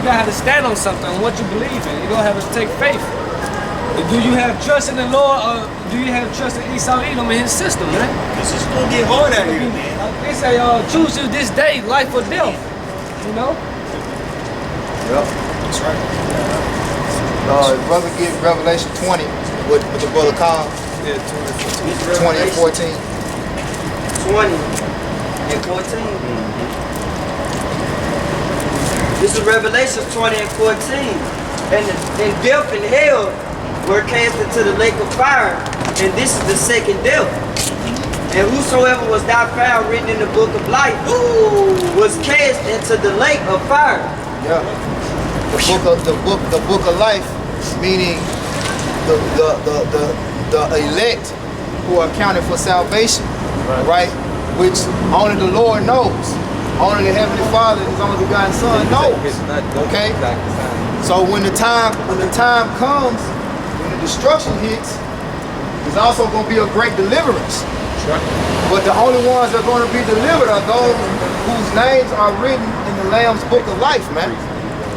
gotta have to stand on something, on what you believe in. You don't have to take faith. Do you have trust in the Lord, or do you have trust in Esau, Edom, and his system, man? This is gonna get hard out here, man. They say, choose you this day, life or death. You know? Yep. That's right. Brother give Revelation 20, what the brother called? Yeah, 20 and 14. 20 and 14. This is Revelation 20 and 14. And death and hell were cast into the lake of fire, and this is the second death. And whosoever was not found written in the book of life was cast into the lake of fire. Yeah. The book of life, meaning the elect who are counted for salvation, right? Which only the Lord knows. Only the Heavenly Father, His only begotten Son, knows. Okay. So when the time comes, when the destruction hits, there's also going to be a great deliverance. But the only ones that are going to be delivered are those whose names are written in the Lamb's book of life, man.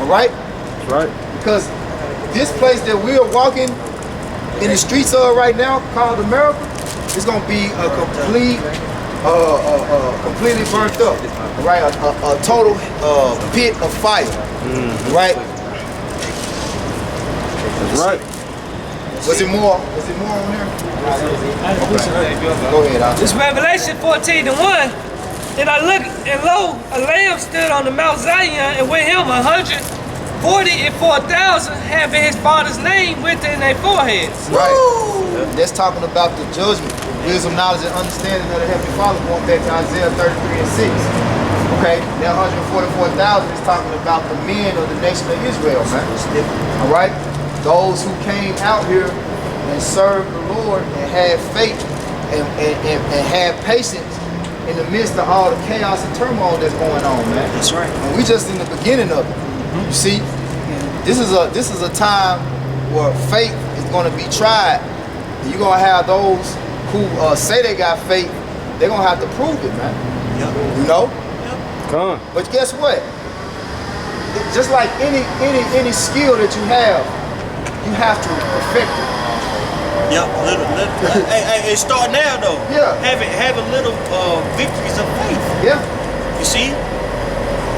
All right? That's right. Because this place that we are walking in the streets of right now, called America, is going to be a completely burnt up, right? A total pit of fire, right? That's right. Was it more? Was it more on there? Okay. Go ahead, Al. It's Revelation 14 and 1. Then I looked, and lo, a lamb stood on the Mount Zion, and with him 144,000 having his father's name written in their foreheads. Right. That's talking about the judgment, wisdom, knowledge, and understanding of the Heavenly Father, going back to Isaiah 33 and 6. Okay, that 144,000 is talking about the men of the nation of Israel, man. All right? Those who came out here and served the Lord and had faith and had patience in the midst of all the chaos and turmoil that's going on, man. That's right. And we just in the beginning of it. You see, this is a time where faith is going to be tried. And you're going to have those who say they got faith, they're going to have to prove it, man. Yep. You know? Yep. Come on. But guess what? Just like any skill that you have to perfect it. Yep, little. Hey, start now though. Yeah. Having little victories of faith. Yeah. You see?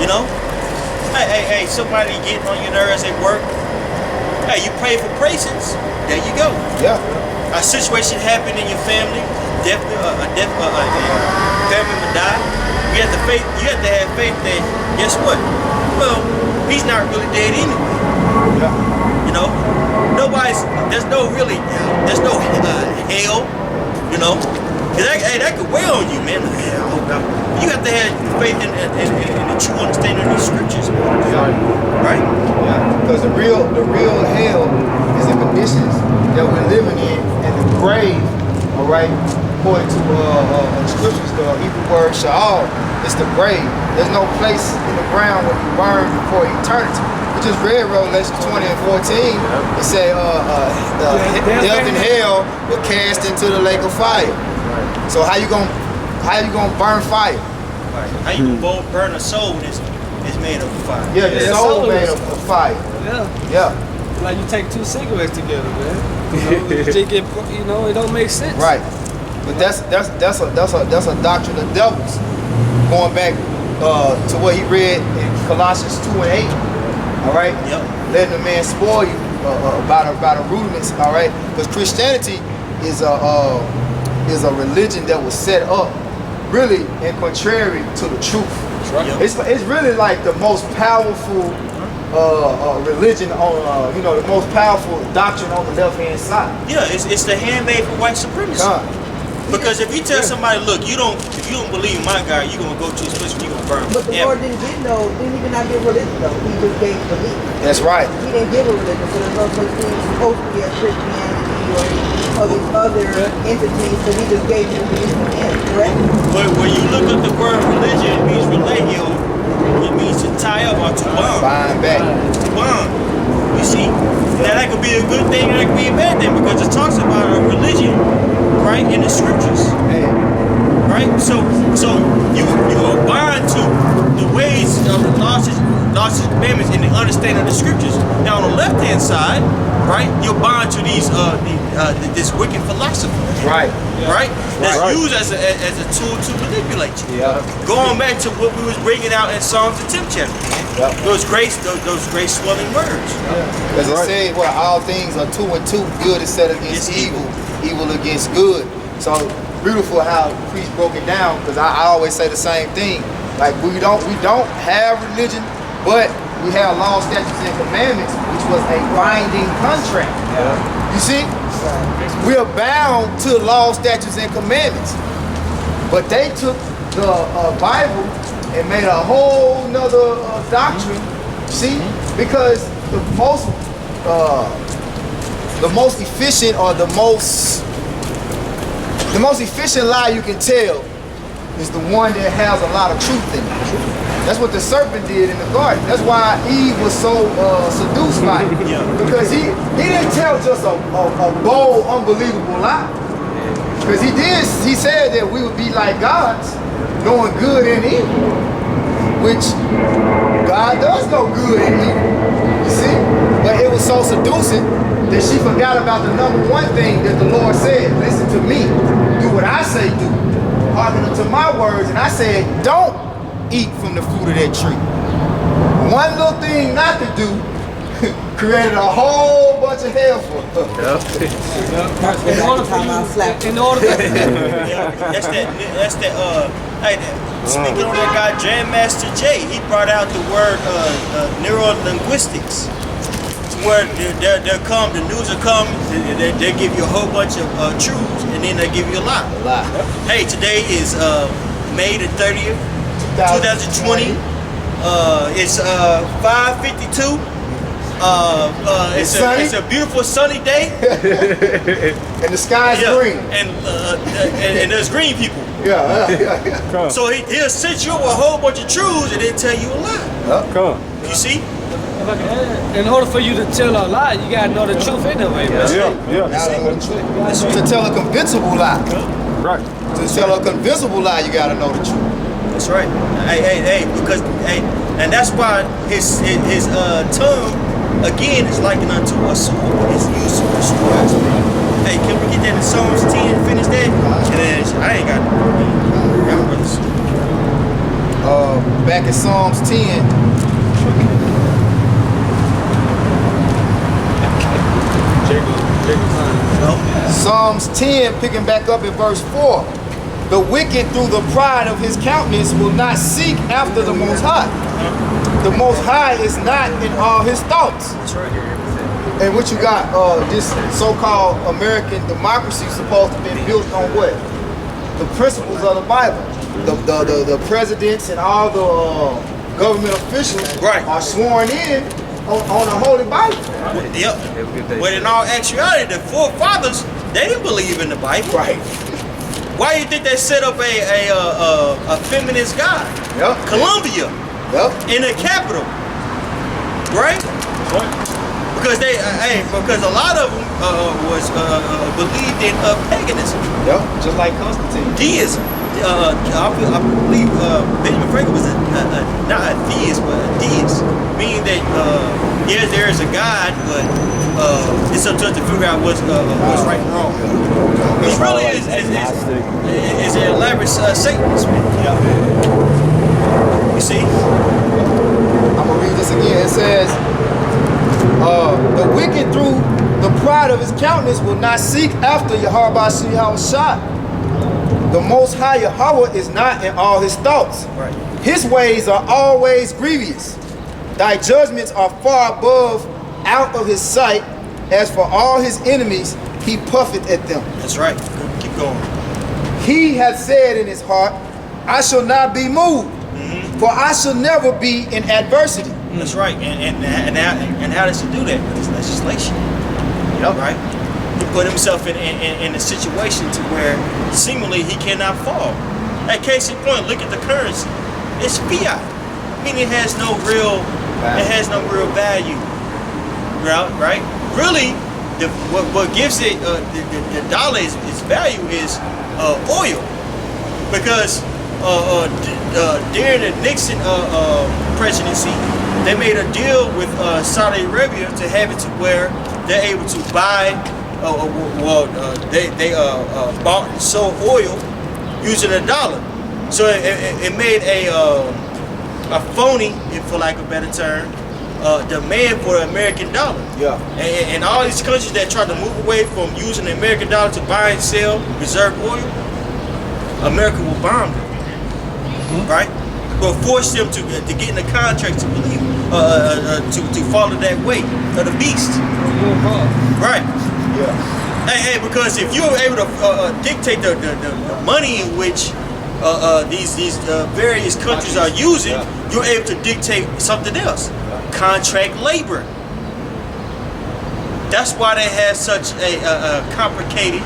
You know? Hey, somebody getting on your nerves at work. Hey, you pray for patience. There you go. Yeah. A situation happened in your family, family will die. You have to have faith that, guess what? Well, he's not really dead anyway. Yeah. You know? There's no hell, you know? That could weigh on you, man. You have to have faith in the true understanding of these scriptures, right? Yeah. Because the real hell is the conditions that we're living in, and the grave, all right, according to the scriptures, the Hebrew word sha'al, it's the grave. There's no place in the ground where you burn for eternity. We just read Revelation 20 and 14. It said death and hell were cast into the lake of fire. So how you gonna burn fire? How you gonna burn a soul that's made of fire? Yeah, the soul made of fire. Yeah. Yeah. Like you take two cigarettes together, man. You know, it don't make sense. Right. But that's a doctrine of devils. Going back to what he read in Colossians 2 and 8. All right. Yep. Letting the man spoil you about the rudiments. All right. Because Christianity is a religion that was set up really in contrary to the truth. Right. Yep. It's really like the most powerful religion on the most powerful doctrine on the left hand side. Yeah, it's the handmaid for white supremacy. Because if you tell somebody, look, if you don't believe in my God, you're gonna go to his place and you're gonna burn. But the Lord didn't even not give religion though. He just gave belief. That's right. He didn't give a religion, so there's no such thing supposed to be a Christianity or these other entities, so he just gave you belief in him, correct? But when you look at the word religion, it means religio. It means to tie up or to bond. Bind back. To bond. You see? Now that could be a good thing, that could be a bad thing, because it talks about a religion, right, in the scriptures. Hey. Right? right? So you are bound to the ways of the laws and commandments and the understanding of the scriptures. Now on the left hand side, right, you're bound to these this wicked philosophy. Right. Right? That's Right. used as a tool to manipulate you. Yeah. Going back to what we was bringing out in Psalms the 10th chapter. Yep. Those great swelling words. Because it said, well, all things are two and two, good is set against It's evil, evil against good. So beautiful how the priest broke it down, because I always say the same thing. Like we don't have religion, but we have laws, statutes, and commandments, which was a binding contract. Yeah. You see? We are bound to laws, statutes, and commandments. But they took the Bible and made a whole nother doctrine. See? Because the most efficient or the most efficient lie you can tell is the one that has a lot of truth in it. That's what the serpent did in the garden. That's why Eve was so seduced by it. Yeah. Because he didn't tell just a bold, unbelievable lie. Because he said that we would be like gods, knowing good and evil. Which God does know good and evil. You see? But it was so seducing that she forgot about the number one thing that the Lord said. Listen to me. Do what I say do. Hearken unto my words. And I said, don't eat from the fruit of that tree. One little thing not to do created a whole bunch of hell for her. In order for Yeah, that's that hey, speaking on that guy GMS J, he brought out the word neurolinguistics. Where they'll come, the news will come, they give you a whole bunch of truths, and then they give you a lie. A lie. Hey, today is May the 30th, 2020. It's 5:52. It's a beautiful sunny day. And the sky's green. And there's green people. Yeah. So he'll set you up with a whole bunch of truths and then tell you a lie. You see? In order for you to tell a lie, you gotta know the truth anyway, man. To tell a convincible lie. Right. To tell a convincible lie, you gotta know the truth. That's right. Hey, because and that's why his tongue again is likened unto a sword. It's used to destroy us. Hey, can we get that in Psalms 10 and finish that? And then I ain't got brothers. Back in Psalms 10. Psalms 10, picking back up in verse 4. The wicked through the pride of his countenance will not seek after the Most High. The Most High is not in all his thoughts. That's right. And what you got, this so-called American democracy is supposed to be built on what? The principles of the Bible. The presidents and all the government officials are sworn in on the Holy Bible. Yep. But in all actuality, the forefathers, they didn't believe in the Bible. Right. Why do you think they set up a feminist god? Yep. Columbia. Yep. In the capital. Right? Because because a lot of them was believed in paganism. Yep. Just like Constantine. Deism. I believe Benjamin Franklin was not a theist, but a deist, meaning that yes, there is a God, but it's up to us to figure out what's right and wrong. He really is an elaborate Satanist, man. You see? I'm gonna read this again. It says, the wicked through the pride of his countenance will not seek after Yahweh. The Most High Yahweh is not in all his thoughts. Right. His ways are always grievous. Thy judgments are far above, out of his sight. As for all his enemies, he puffeth at them. That's right. Keep going. He hath said in his heart, I shall not be moved, for I shall never be in adversity. That's right. And how does he do that? With his legislation. Yep. Right? He put himself in a situation to where seemingly he cannot fall. At case in point, look at the currency. It's fiat. I mean, it has no real value. Right? Really, what gives it the dollar its value is oil. because during the Nixon presidency, they made a deal with Saudi Arabia to have it to where they're able to buy. They bought and sold oil using a dollar. So it made a phony, for lack of a better term, demand for the American dollar. Yeah. And all these countries that try to move away from using the American dollar to buy and sell reserve oil, America will bomb them. Right? Will force them to get in the contract to believe, to follow that way of the beast. Right? Yeah. Hey, because if you're able to dictate the money in which these various countries are using, you're able to dictate something else. Contract labor. That's why they have such a complicated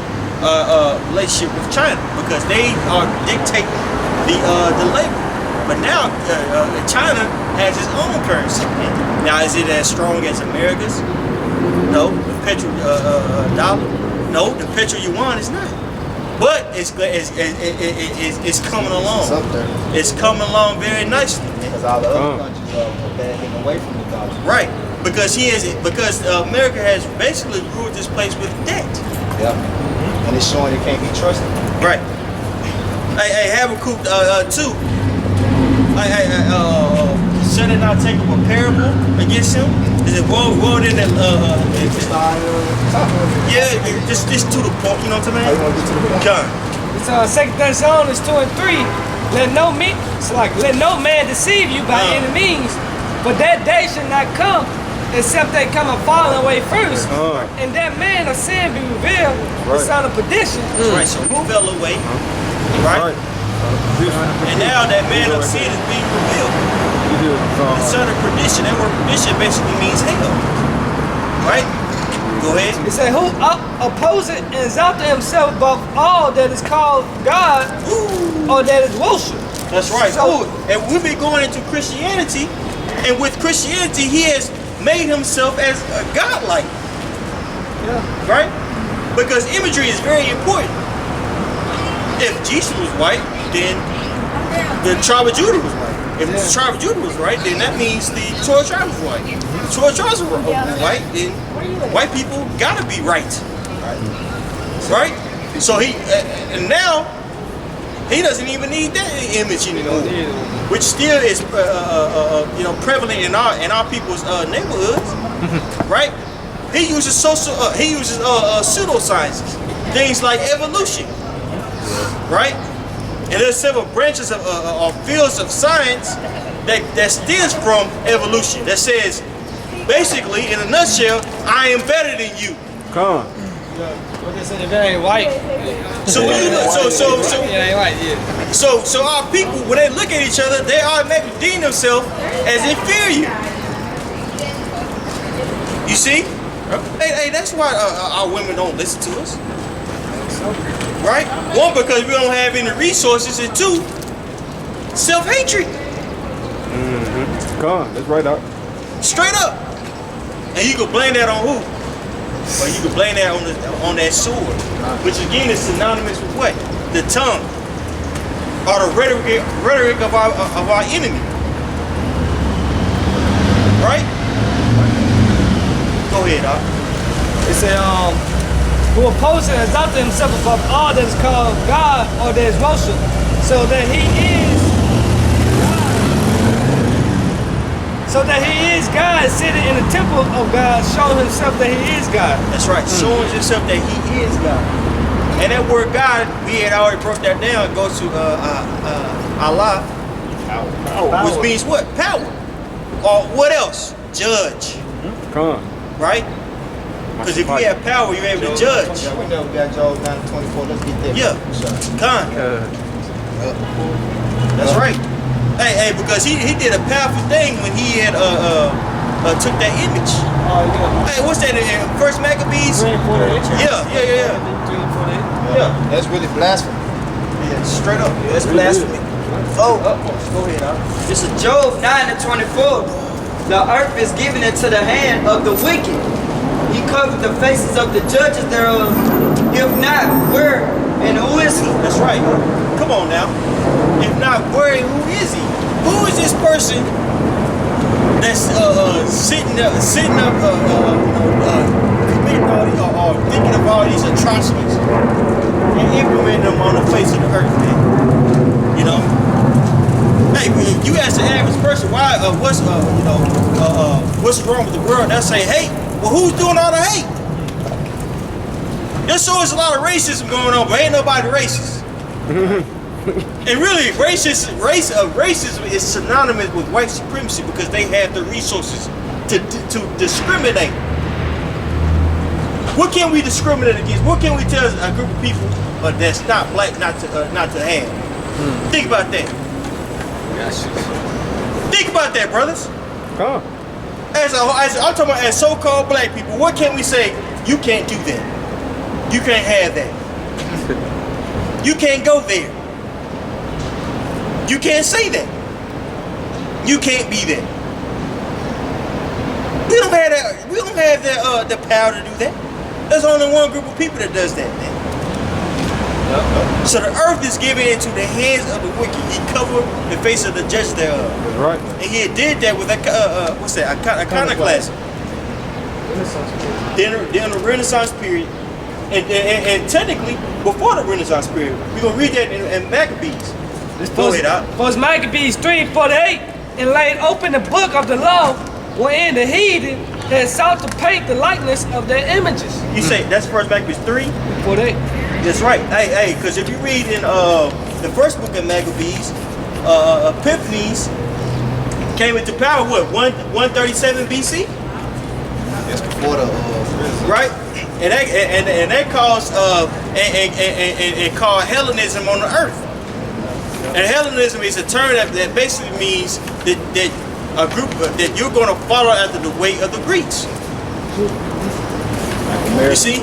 relationship with China, because they are dictating the labor. But now China has its own currency. Now, is it as strong as America's? No. The petro dollar? No. The petro yuan is not. But it's coming along. It's up there. It's coming along very nicely. Because all the other countries are backing away from the dollar. Right. Because America has basically ruled this place with debt. Yeah. And it's showing it can't be trusted. Right. Hey, Habakkuk 2. Shall it not take up a parable against him? Is it woe in that yeah, just to the point, you know what I mean? I want to get to the point. John. It's 2 Thessalonians 2:3. Let no man deceive you by any means, but that day should not come except they come and fall away first, and that man of sin be revealed, the son of perdition. Right, so who fell away? Right? And now that man of sin is being revealed. The son of perdition. That word perdition basically means hell. Right? Go ahead. It said, who opposes and exalted himself above all that is called God or that is worship. That's right. So, and we've been going into Christianity, and with Christianity, he has made himself as a godlike. yeah. Right? Because imagery is very important. If Jesus was white, then the tribe of Judah was white. If the tribe of Judah was right, then that means the 12 tribes was white. If the 12 tribes were white, then white people gotta be right. Right? So and now he doesn't even need that image anymore, which still is prevalent in our people's neighborhoods. Right? He uses pseudosciences, things like evolution. Right? And there's several branches of fields of science that stems from evolution. That says, basically, in a nutshell, I am better than you. Come on. What they said, if it ain't white. So when you look, it ain't white, yeah. so our people, when they look at each other, they automatically deem themselves as inferior. You see? Hey, that's why our women don't listen to us. Right? One, because we don't have any resources, and two, self-hatred. Come on, that's right out. Straight up. And you can blame that on who? Or you can blame that on that sword, which again is synonymous with what? The tongue, or the rhetoric of our enemy. Right? Go ahead, Doc. It said, who opposes and exalted himself above all that is called God or that is worship, so that he is God, sitting in the temple of God, showing himself that he is God. That's right, showing himself that he is God. And that word God, we had already broke that down, goes to Allah, which means what? Power. Or what else? Judge. Come on. Right? Because if you have power, you're able to judge. Yeah, we know we got Job 9:24. Let's get that. Yeah. Con. That's right. Hey, because he did a powerful thing when he had took that image. Oh, yeah. Hey, what's that in First Maccabees? Yeah. That's really blasphemy. Yeah, straight up. That's blasphemy. Oh, Go ahead, Al. this is Job 9:24. The earth is given into the hand of the wicked. He covered the faces of the judges thereof. If not, where And who is he? That's right. Come on now. If not worried, who is he? Who is this person that's sitting up, committing all these, or thinking of all these atrocities and implementing them on the face of the earth, man? You know? Hey, if you ask the average person why, what's wrong with the world, they'll say hate. Well, who's doing all the hate? There's always a lot of racism going on, but ain't nobody racist. And really, racism is synonymous with white supremacy because they have the resources to discriminate. What can we discriminate against? What can we tell a group of people that's not black not to have? Think about that. Think about that, brothers. Come on. As I'm talking about as so-called black people, what can we say? You can't do that. You can't have that. You can't go there. You can't say that. You can't be that. We don't have that. We don't have the power to do that. There's only one group of people that does that, man. So the earth is given into the hands of the wicked. He covered the face of the judge thereof. That's right. And he did that with what's that? Iconoclasm. During the Renaissance period. And technically, before the Renaissance period, we're going to read that in Maccabees. Go ahead, out. For Maccabees 3:48, and laid open the book of the law, wherein the heathen had sought to paint the likeness of their images. You say that's first Maccabees 3? 48. That's right. Hey, because if you read in the first book of Maccabees, Epiphanes came into power, what, 137 BC? That's before the Right? And that caused and called Hellenism on the earth. And Hellenism is a term that basically means that a group that you're going to follow after the way of the Greeks. You see,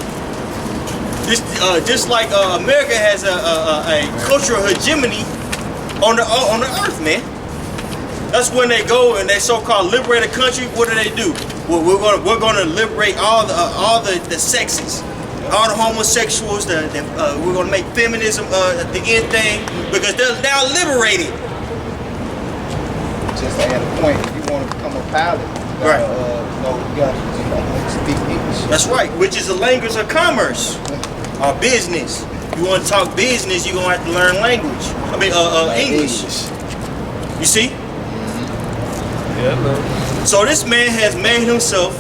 this just like America has a cultural hegemony on the earth, man. That's when they go and they so-called liberate a country. What do? Well, we're gonna liberate all the sexes, all the homosexuals. We're gonna make feminism the end thing because they're now liberated. just at a point, if you want to become a pilot, Right. you got to speak English. That's right, which is the language of commerce or business. You want to talk business, you're gonna have to learn language. English. You see? Yeah, man. So this man has made himself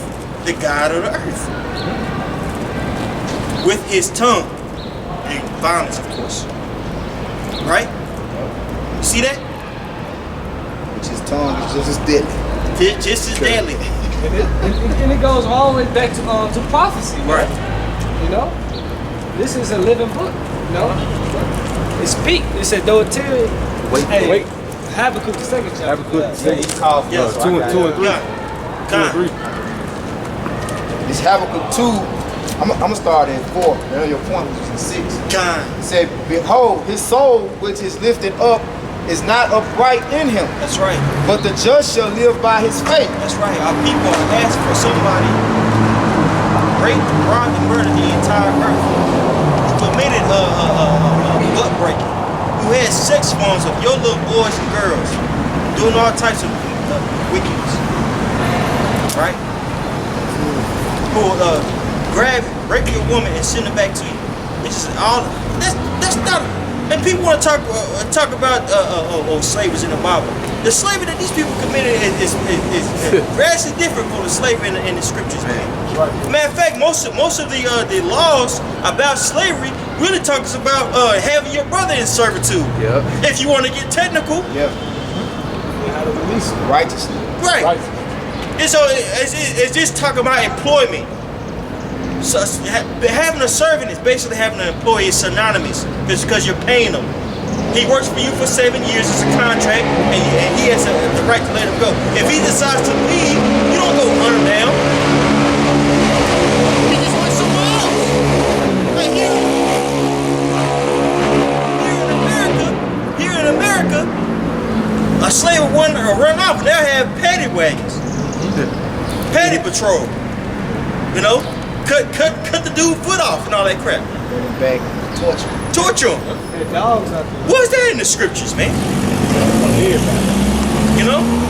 the God of the earth with his tongue and violence, of course. Right? You see that? Which his tongue is just as deadly. Just as deadly. And it goes all the way back to prophecy, Right. You know, this is a living book. You know, it speak. It said, "Though it tell you." Wait. Habakkuk the second chapter. Habakkuk the second. He's called for Yes. us. 2 and 3. Yeah. 2 and 3. This Habakkuk 2, I'm going to start at 4. Now your point was in 6. God. It said, behold, his soul which is lifted up is not upright in him, That's right. but the just shall live by his faith. That's right. Our people are asking for somebody raped, robbed, and murdered the entire earth. Who committed butt breaking. Who had sex forms of your little boys and girls. Doing all types of wickedness. Right? Who will rape your woman and send her back to you. Which is all that's not. And people want to talk about slavery in the Bible. The slavery that these people committed is vastly different from the slavery in the scriptures, man. Right. Matter of fact, most of the laws about slavery really talks about having your brother in servitude. Yeah. If you want to get technical, Yeah. How to release it. Righteously. right? And so it's just talking about employment. So having a servant is basically having an employee. It's synonymous because you're paying him. He works for you for 7 years as a contract, and he has the right to let him go. If he decides to leave, you don't go hunt him down. He just went somewhere else. Like here in America, a slave will run off, and they'll have paddy wagons, paddy patrol. You know. Cut the dude foot off and all that crap. bring them back, torture. Torture them. The dogs out there. What's that in the scriptures, man? You know?